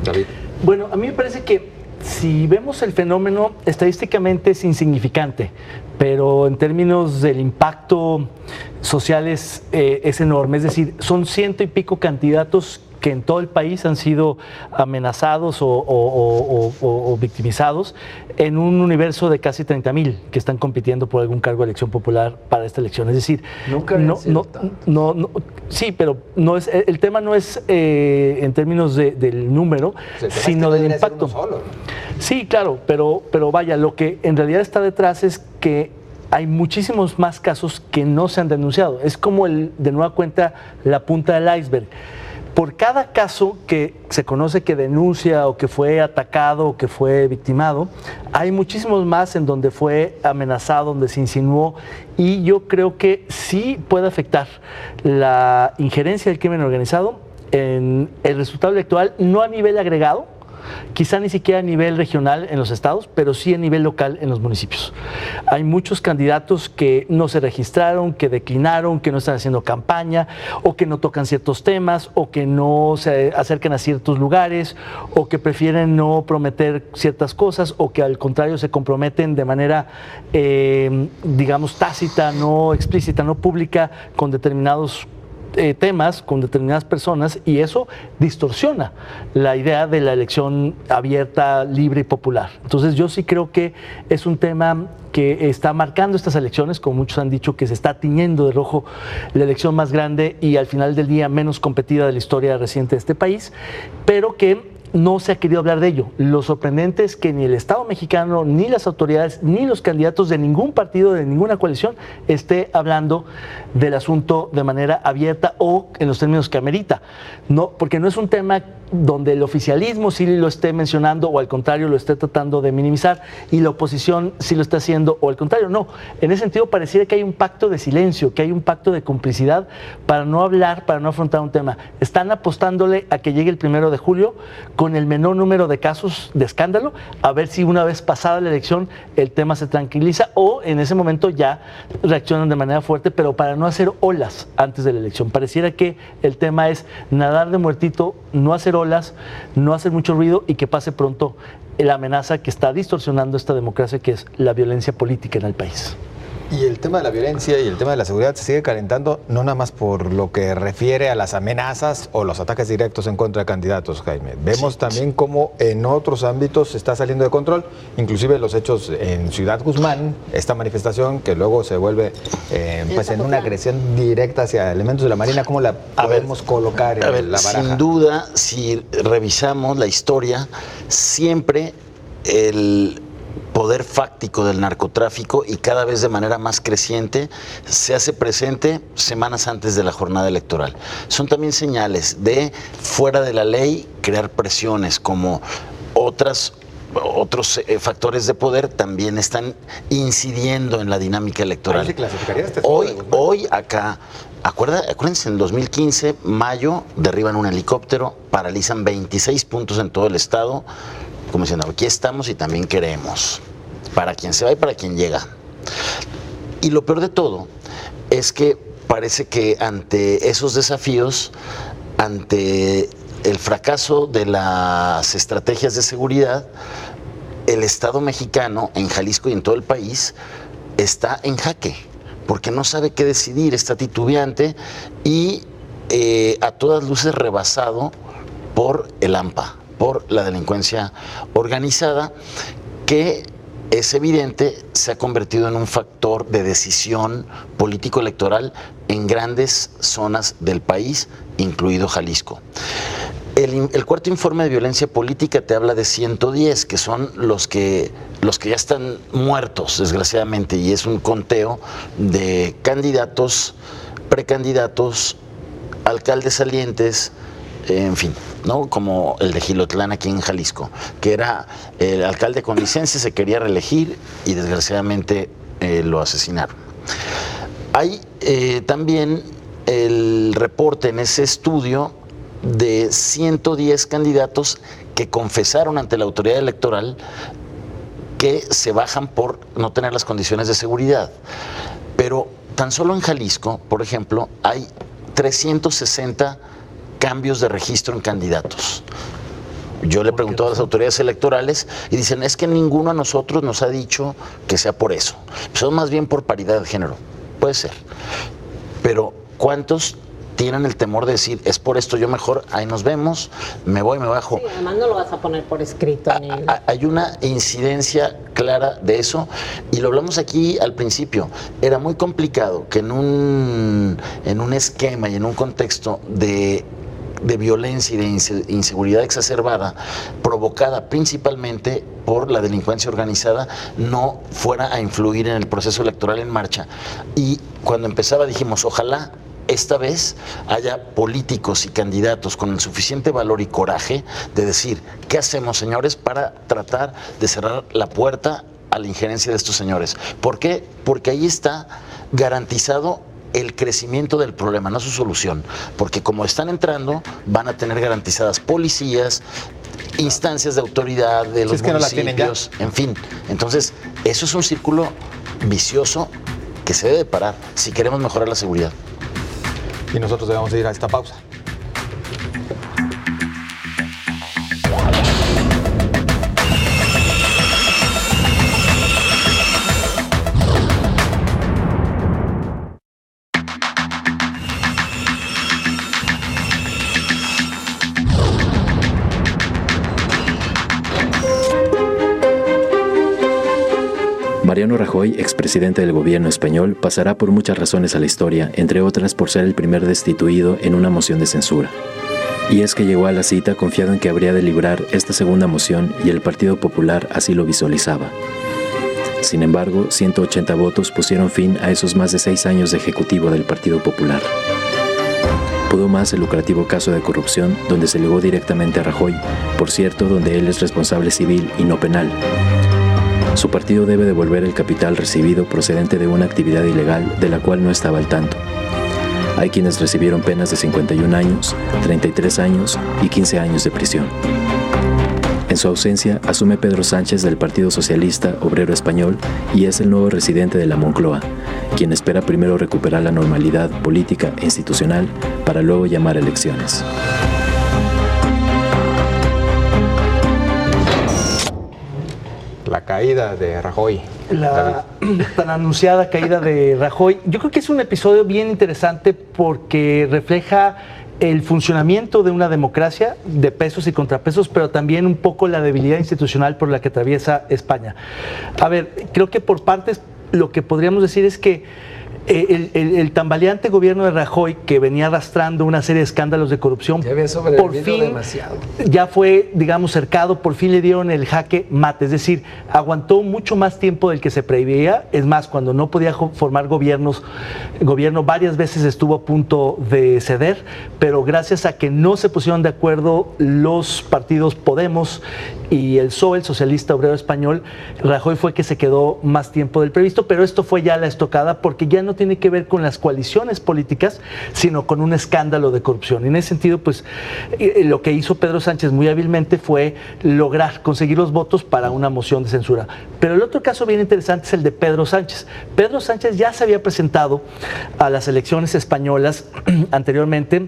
David. Bueno, a mí me parece que si vemos el fenómeno, estadísticamente es insignificante, pero en términos del impacto social es enorme. Es decir, son 100 y pico candidatos que en todo el país han sido amenazados o victimizados en un universo de casi 30,000 que están compitiendo por algún cargo de elección popular para esta elección. Es decir, sí, pero no es, el tema no es en términos del número, sino del impacto. Sí, claro, pero vaya, lo que en realidad está detrás es que hay muchísimos más casos que no se han denunciado. Es como de nueva cuenta la punta del iceberg. Por cada caso que se conoce que denuncia o que fue atacado o que fue victimado, hay muchísimos más en donde fue amenazado, donde se insinuó, y yo creo que sí puede afectar la injerencia del crimen organizado en el resultado electoral, no a nivel agregado, quizá ni siquiera a nivel regional en los estados, pero sí a nivel local en los municipios. Hay muchos candidatos que no se registraron, que declinaron, que no están haciendo campaña, o que no tocan ciertos temas, o que no se acercan a ciertos lugares, o que prefieren no prometer ciertas cosas, o que al contrario se comprometen de manera, digamos, tácita, no explícita, no pública, con determinados temas con determinadas personas y eso distorsiona la idea de la elección abierta, libre y popular. Entonces yo sí creo que es un tema que está marcando estas elecciones, como muchos han dicho, que se está tiñendo de rojo la elección más grande y al final del día menos competida de la historia reciente de este país, pero que no se ha querido hablar de ello. Lo sorprendente es que ni el Estado mexicano, ni las autoridades, ni los candidatos de ningún partido, de ninguna coalición, esté hablando del asunto de manera abierta o en los términos que amerita. No, porque no es un tema donde el oficialismo sí lo esté mencionando o al contrario lo esté tratando de minimizar y la oposición sí lo está haciendo o al contrario. No, en ese sentido pareciera que hay un pacto de silencio, que hay un pacto de complicidad para no hablar, para no afrontar un tema. Están apostándole a que llegue el 1 de julio con el menor número de casos de escándalo, a ver si una vez pasada la elección el tema se tranquiliza o en ese momento ya reaccionan de manera fuerte, pero para no hacer olas antes de la elección. Pareciera que el tema es nadar de muertito, no hacer olas, no hacer mucho ruido y que pase pronto la amenaza que está distorsionando esta democracia, que es la violencia política en el país. Y el tema de la violencia y el tema de la seguridad se sigue calentando, no nada más por lo que refiere a las amenazas o los ataques directos en contra de candidatos, Jaime. Vemos también cómo en otros ámbitos se está saliendo de control, inclusive los hechos en Ciudad Guzmán, esta manifestación que luego se vuelve pues en una agresión directa hacia elementos de la Marina. ¿Cómo la podemos colocar en la baraja? Sin duda, si revisamos la historia, siempre el poder fáctico del narcotráfico y cada vez de manera más creciente se hace presente semanas antes de la jornada electoral. Son también señales de fuera de la ley crear presiones, como otros factores de poder también están incidiendo en la dinámica electoral. ¿Se clasificaría Hoy acá, acuérdense, en 2015, mayo, derriban un helicóptero, paralizan 26 puntos en todo el estado, como diciendo, aquí estamos y también queremos, para quien se va y para quien llega. Y lo peor de todo es que parece que ante esos desafíos, ante el fracaso de las estrategias de seguridad, el Estado mexicano en Jalisco y en todo el país está en jaque, porque no sabe qué decidir, está titubeante y a todas luces rebasado por el AMPA, por la delincuencia organizada, que es evidente se ha convertido en un factor de decisión político-electoral en grandes zonas del país, incluido Jalisco. El cuarto informe de violencia política te habla de 110, que son los que ya están muertos, desgraciadamente, y es un conteo de candidatos, precandidatos, alcaldes salientes, en fin, ¿no? Como el de Gilotlán aquí en Jalisco, que era el alcalde con licencia, se quería reelegir y desgraciadamente lo asesinaron. Hay también el reporte en ese estudio de 110 candidatos que confesaron ante la autoridad electoral que se bajan por no tener las condiciones de seguridad. Pero tan solo en Jalisco, por ejemplo, hay 360 cambios de registro en candidatos. Yo le pregunto a las autoridades electorales y dicen, es que ninguno a nosotros nos ha dicho que sea por eso. Son más bien por paridad de género. Puede ser. Pero ¿cuántos tienen el temor de decir, es por esto, yo mejor, ahí nos vemos, me voy, me bajo? Sí, además no lo vas a poner por escrito. Hay una incidencia clara de eso, y lo hablamos aquí al principio. Era muy complicado que en un esquema y en un contexto de violencia y de inseguridad exacerbada, provocada principalmente por la delincuencia organizada, no fuera a influir en el proceso electoral en marcha. Y cuando empezaba dijimos, ojalá esta vez haya políticos y candidatos con el suficiente valor y coraje de decir, ¿qué hacemos, señores, para tratar de cerrar la puerta a la injerencia de estos señores? ¿Por qué? Porque ahí está garantizado el crecimiento del problema, no su solución, porque como están entrando, van a tener garantizadas policías, instancias de autoridad de los municipios, en fin. Entonces, eso es un círculo vicioso que se debe parar si queremos mejorar la seguridad. Y nosotros debemos ir a esta pausa. Mariano Rajoy, expresidente del gobierno español, pasará por muchas razones a la historia, entre otras por ser el primer destituido en una moción de censura. Y es que llegó a la cita confiado en que habría de librar esta segunda moción y el Partido Popular así lo visualizaba. Sin embargo, 180 votos pusieron fin a esos más de 6 años de ejecutivo del Partido Popular. Pudo más el lucrativo caso de corrupción donde se ligó directamente a Rajoy, por cierto, donde él es responsable civil y no penal. Su partido debe devolver el capital recibido procedente de una actividad ilegal de la cual no estaba al tanto. Hay quienes recibieron penas de 51 años, 33 años y 15 años de prisión. En su ausencia, asume Pedro Sánchez del Partido Socialista Obrero Español y es el nuevo residente de la Moncloa, quien espera primero recuperar la normalidad política e institucional para luego llamar a elecciones. La caída de Rajoy. La tan anunciada caída de Rajoy. Yo creo que es un episodio bien interesante porque refleja el funcionamiento de una democracia de pesos y contrapesos, pero también un poco la debilidad institucional por la que atraviesa España. A ver, creo que por partes lo que podríamos decir es que el tambaleante gobierno de Rajoy, que venía arrastrando una serie de escándalos de corrupción, por fin demasiado. Ya fue, digamos, cercado, por fin le dieron el jaque mate, es decir, aguantó mucho más tiempo del que se preveía. Es más, cuando no podía formar gobierno varias veces estuvo a punto de ceder, pero gracias a que no se pusieron de acuerdo los partidos Podemos y el PSOE, el Socialista Obrero Español, Rajoy fue que se quedó más tiempo del previsto, pero esto fue ya la estocada porque ya no tiene que ver con las coaliciones políticas, sino con un escándalo de corrupción. Y en ese sentido, pues, lo que hizo Pedro Sánchez muy hábilmente fue lograr conseguir los votos para una moción de censura. Pero el otro caso bien interesante es el de Pedro Sánchez. Pedro Sánchez ya se había presentado a las elecciones españolas anteriormente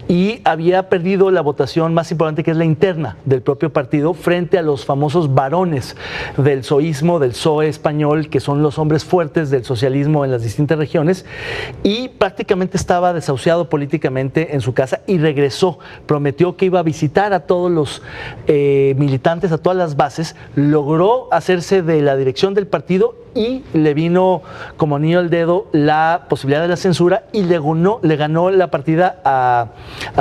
y había perdido la votación más importante, que es la interna del propio partido, frente a los famosos varones del PSOEismo, del PSOE español, que son los hombres fuertes del socialismo en las distintas regiones, y prácticamente estaba desahuciado políticamente en su casa y regresó. Prometió que iba a visitar a todos los militantes, a todas las bases, logró hacerse de la dirección del partido y le vino como anillo al dedo la posibilidad de la censura y le ganó la partida a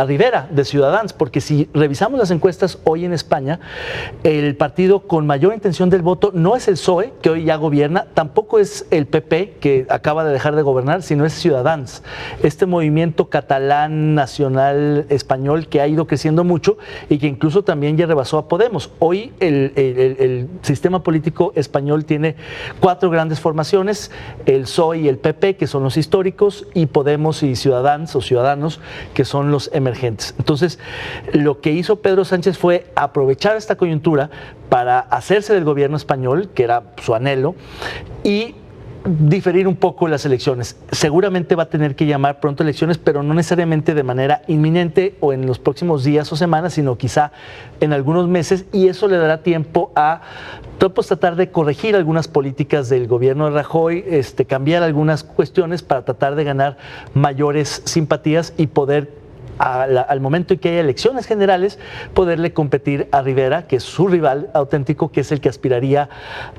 Rivera de Ciudadanos, porque si revisamos las encuestas hoy en España, el partido con mayor intención del voto no es el PSOE, que hoy ya gobierna, tampoco es el PP, que acaba de dejar de gobernar, sino es Ciudadanos, este movimiento catalán nacional español que ha ido creciendo mucho y que incluso también ya rebasó a Podemos. Hoy el sistema político español tiene 4 grandes formaciones: el PSOE y el PP, que son los históricos, y Podemos y Ciudadanos, que son los emergentes. Entonces, lo que hizo Pedro Sánchez fue aprovechar esta coyuntura para hacerse del gobierno español, que era su anhelo, y diferir un poco las elecciones. Seguramente va a tener que llamar pronto elecciones, pero no necesariamente de manera inminente o en los próximos días o semanas, sino quizá en algunos meses, y eso le dará tiempo a pues, tratar de corregir algunas políticas del gobierno de Rajoy, cambiar algunas cuestiones para tratar de ganar mayores simpatías y poder, al momento en que haya elecciones generales, poderle competir a Rivera, que es su rival auténtico, que es el que aspiraría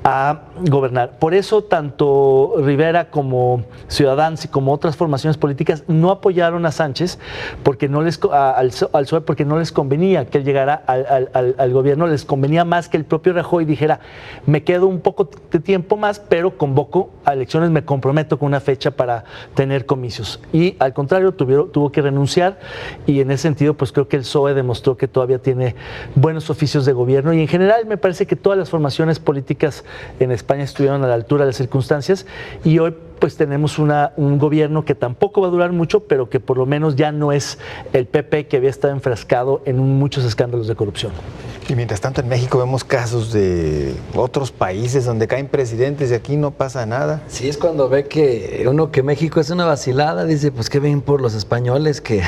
a gobernar. Por eso, tanto Rivera como Ciudadanos y como otras formaciones políticas no apoyaron a Sánchez porque al PSOE, porque no les convenía que él llegara al gobierno. Les convenía más que el propio Rajoy dijera: me quedo un poco de tiempo más, pero convoco a elecciones, me comprometo con una fecha para tener comicios. Y al contrario, tuvo que renunciar. Y en ese sentido, pues creo que el PSOE demostró que todavía tiene buenos oficios de gobierno, y en general me parece que todas las formaciones políticas en España estuvieron a la altura de las circunstancias, y hoy pues tenemos un gobierno que tampoco va a durar mucho, pero que por lo menos ya no es el PP, que había estado enfrascado en muchos escándalos de corrupción. Y mientras tanto en México vemos casos de otros países donde caen presidentes y aquí no pasa nada. Sí, es cuando ve que México es una vacilada, dice, pues qué ven por los españoles, que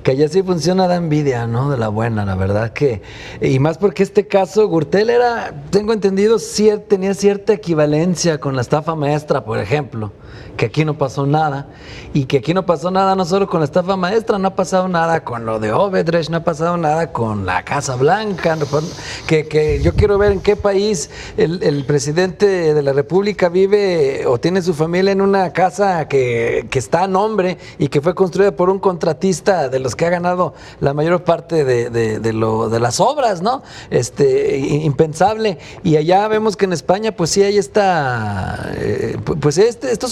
allá sí funciona, da envidia, ¿no? De la buena, la verdad que, y más porque este caso, Gürtel tengo entendido, tenía cierta equivalencia con la estafa maestra, por ejemplo, que aquí no pasó nada, y que aquí no pasó nada no solo con la estafa maestra, no ha pasado nada con lo de Odebrecht, no ha pasado nada con la Casa Blanca, que yo quiero ver en qué país el presidente de la República vive o tiene su familia en una casa que está a nombre y que fue construida por un contratista de los que ha ganado la mayor parte de las obras, ¿no? Impensable. Y allá vemos que en España pues sí hay estos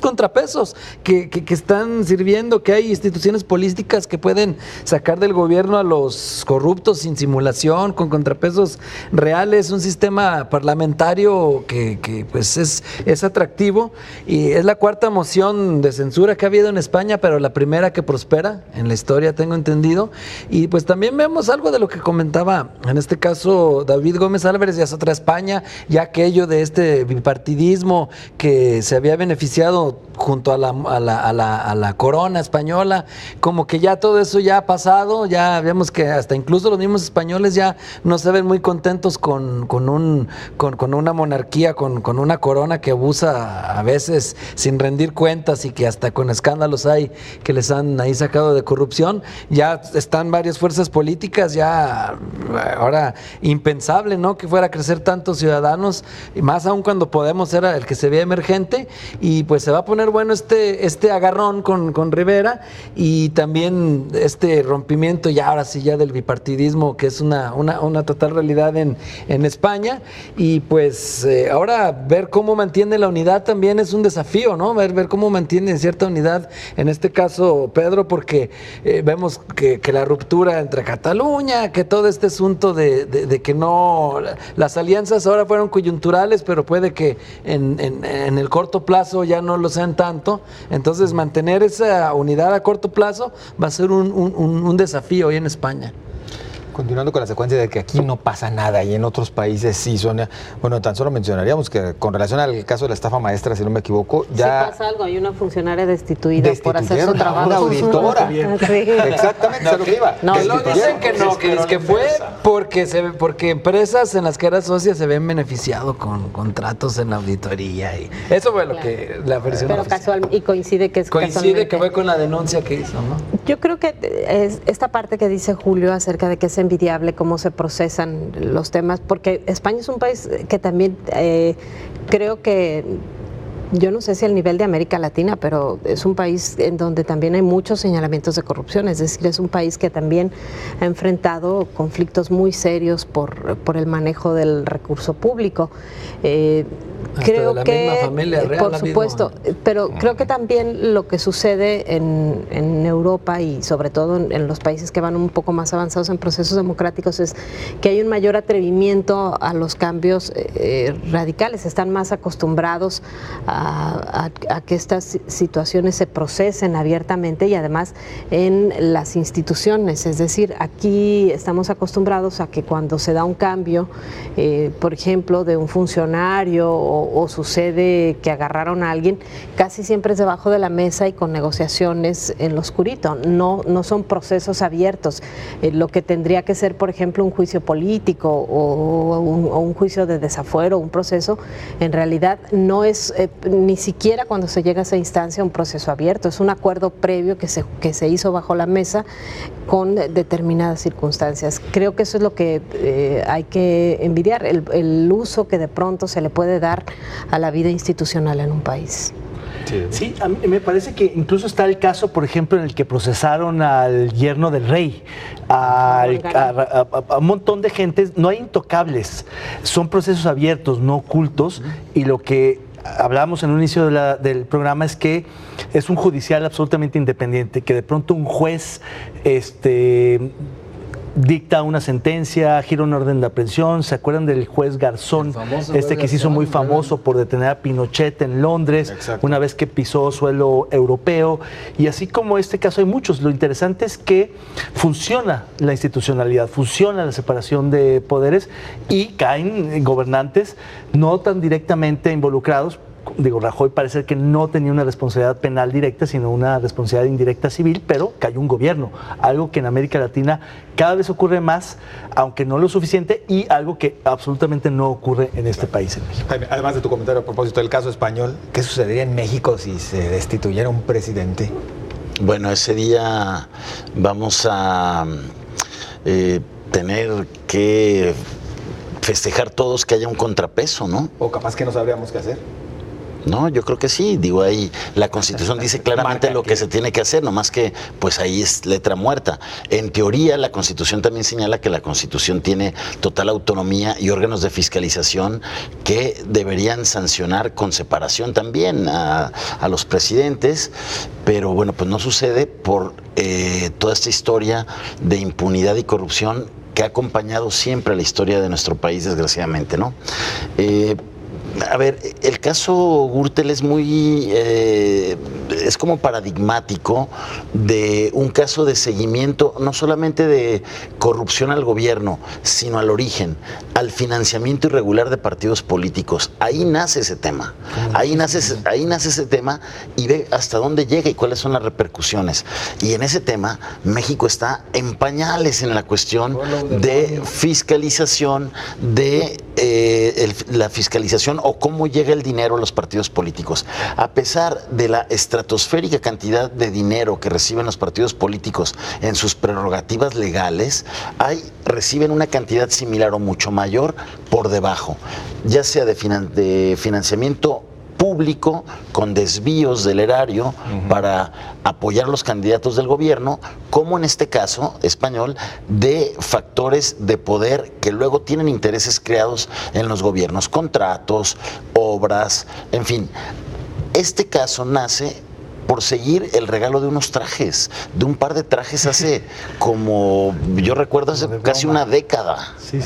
contrapesos que están sirviendo, que hay instituciones políticas que pueden sacar del gobierno a los corruptos sin simulación, con contrapesos reales, un sistema parlamentario que pues es atractivo, y es la cuarta moción de censura que ha habido en España, pero la primera que prospera en la historia, tengo entendido. Y pues también vemos algo de lo que comentaba en este caso David Gómez Álvarez, ya es otra España, ya aquello de este bipartidismo que se había beneficiado junto a la corona española, como que ya todo eso ya ha pasado, ya vemos que hasta incluso los mismos españoles ya no se ven muy contentos con una monarquía, con una corona que abusa a veces sin rendir cuentas y que hasta con escándalos hay que les han ahí sacado de corrupción. Ya están varias fuerzas políticas, ya ahora impensable, ¿no?, que fuera a crecer tantos ciudadanos, y más aún cuando Podemos era el que se veía emergente, y pues se va a poner bueno este agarrón con Rivera, y también este rompimiento ya ahora sí ya del bipartidismo, que es una total realidad en España. Y pues ahora ver cómo mantiene la unidad también es un desafío, ¿no? Ver cómo mantiene cierta unidad, en este caso Pedro, porque vemos que la ruptura entre Cataluña, que todo este asunto de que no, las alianzas ahora fueron coyunturales, pero puede que en el corto plazo ya no lo sean tanto. Entonces mantener esa unidad a corto plazo va a ser un desafío hoy en España. Continuando con la secuencia de que aquí no pasa nada y en otros países sí, Sonia. Bueno, tan solo mencionaríamos que con relación al caso de la estafa maestra, si no me equivoco, ya... Sí pasa algo, hay una funcionaria destituida por hacer su trabajo. Una auditora. Sí. Exactamente, es lo que iba. No, dicen que no, que fue porque empresas en las que era socia se ven beneficiado con contratos en la auditoría. Y eso fue lo que la versión pero oficial. casual, y coincide que que fue con la denuncia que hizo, ¿no? Yo creo que esta parte que dice Julio acerca de que es envidiable cómo se procesan los temas, porque España es un país que también creo que, yo no sé si al nivel de América Latina, pero es un país en donde también hay muchos señalamientos de corrupción, es decir, es un país que también ha enfrentado conflictos muy serios por el manejo del recurso público. Creo que, por supuesto, pero creo que también lo que sucede en Europa y sobre todo en los países que van un poco más avanzados en procesos democráticos es que hay un mayor atrevimiento a los cambios radicales, están más acostumbrados a que estas situaciones se procesen abiertamente y además en las instituciones, es decir, aquí estamos acostumbrados a que cuando se da un cambio, por ejemplo, de un funcionario o sucede que agarraron a alguien, casi siempre es debajo de la mesa y con negociaciones en lo oscurito, no son procesos abiertos. Lo que tendría que ser, por ejemplo, un juicio político o un juicio de desafuero, un proceso, en realidad no es ni siquiera cuando se llega a esa instancia un proceso abierto, es un acuerdo previo que se hizo bajo la mesa con determinadas circunstancias. Creo que eso es lo que hay que envidiar, el uso que de pronto se le puede dar a la vida institucional en un país. Sí, a mí me parece que incluso está el caso, por ejemplo, en el que procesaron al yerno del rey, a un montón de gente. No hay intocables, son procesos abiertos, no ocultos, y lo que hablábamos en un inicio del programa es que es un judicial absolutamente independiente, que de pronto un juez dicta una sentencia, gira una orden de aprehensión. ¿Se acuerdan del juez Garzón? Que se hizo muy famoso por detener a Pinochet en Londres, exacto, una vez que pisó suelo europeo. Y así como este caso hay muchos. Lo interesante es que funciona la institucionalidad, funciona la separación de poderes y caen gobernantes no tan directamente involucrados. Digo, Rajoy parece que no tenía una responsabilidad penal directa, sino una responsabilidad indirecta civil, pero cayó un gobierno, algo que en América Latina cada vez ocurre más, aunque no lo suficiente, y algo que absolutamente no ocurre en este país, en México. Jaime, además de tu comentario a propósito del caso español, ¿qué sucedería en México si se destituyera un presidente? Bueno, ese día vamos a tener que festejar todos que haya un contrapeso, ¿no? O capaz que no sabríamos qué hacer. No, yo creo que sí. Digo, ahí la Constitución dice claramente lo que se tiene que hacer, nomás que pues ahí es letra muerta. En teoría, la Constitución también señala que la Constitución tiene total autonomía y órganos de fiscalización que deberían sancionar con separación también a los presidentes, pero bueno, pues no sucede por toda esta historia de impunidad y corrupción que ha acompañado siempre a la historia de nuestro país, desgraciadamente, ¿no? A ver, el caso Gürtel es muy, es como paradigmático de un caso de seguimiento, no solamente de corrupción al gobierno, sino al origen, al financiamiento irregular de partidos políticos. Ahí nace ese tema, ahí nace ese tema y ve hasta dónde llega y cuáles son las repercusiones. Y en ese tema, México está en pañales en la cuestión de fiscalización, de la fiscalización o cómo llega el dinero a los partidos políticos. A pesar de la estratosférica cantidad de dinero que reciben los partidos políticos en sus prerrogativas legales, reciben una cantidad similar o mucho mayor por debajo, ya sea de financiamiento público con desvíos del erario para apoyar los candidatos del gobierno, como en este caso español, de factores de poder que luego tienen intereses creados en los gobiernos, contratos, obras, en fin. Este caso nace por seguir el regalo de unos trajes, de un par de trajes hace como, yo recuerdo, hace casi una década. Sí.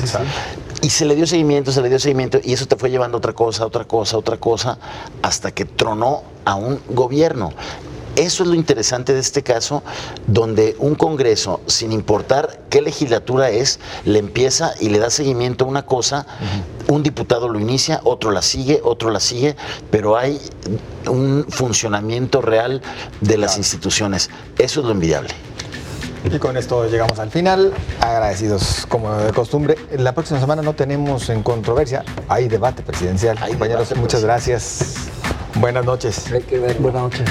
Y se le dio seguimiento, y eso te fue llevando otra cosa, hasta que tronó a un gobierno. Eso es lo interesante de este caso, donde un Congreso, sin importar qué legislatura es, le empieza y le da seguimiento a una cosa, un diputado lo inicia, otro la sigue, pero hay un funcionamiento real de las instituciones. Eso es lo envidiable. Y con esto llegamos al final, agradecidos como de costumbre. La próxima semana no tenemos en controversia, hay debate presidencial. Compañeros, muchas gracias. Buenas noches. Hay que ver. Buenas noches.